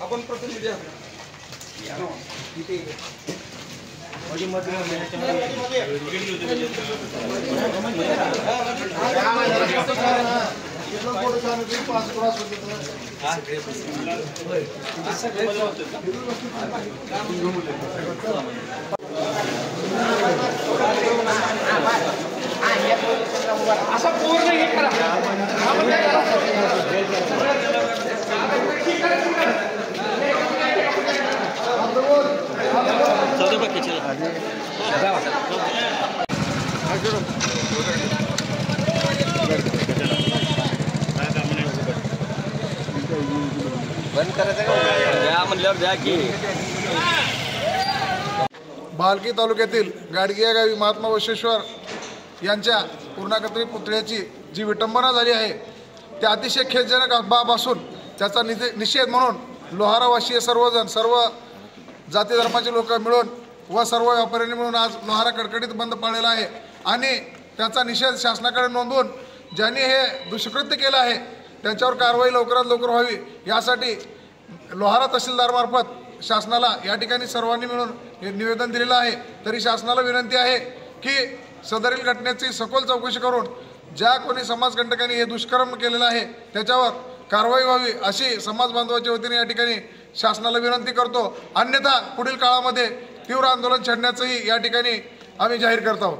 आपण प्रतिनिधी आहात असा पूर्ण हे करा बंद करायचं का म्हणल्यावर द्या की भालकी तालुक्यातील गाडगी या गावी महात्मा बसवेश्वर यांच्या पूर्णाकृती पुतळ्याची जी विटंबना झाली आहे ते अतिशय खेदजनक बाब असून त्याचा निषेध म्हणून लोहारावासीय सर्वजण सर्व जाती धर्माचे लोक मिळून व सर्व व्यापाऱ्यांनी मिळून आज लोहारा कडकडीत बंद पाळलेला आहे आणि त्याचा निषेध शासनाकडे नोंदवून ज्यांनी हे दुष्कृत्य केलं आहे त्यांच्यावर कारवाई लवकरात लवकर व्हावी यासाठी लोहारा तहसीलदारमार्फत शासनाला या ठिकाणी सर्वांनी मिळून हे निवेदन दिलेलं आहे। तरी शासनाला विनंती आहे की सदरील घटनेची सखोल चौकशी करून ज्या कोणी समाजकंटकांनी हे दुष्कर्म केलेलं आहे त्याच्यावर कारवाई व्हावी अशी समाज बांधवाच्या वतीने या ठिकाणी शासनाला विनंती करतो। अन्यथा पुढील काळामध्ये तीव्र आंदोलन छेडण्याचंही या ठिकाणी आम्ही जाहीर करत आहोत।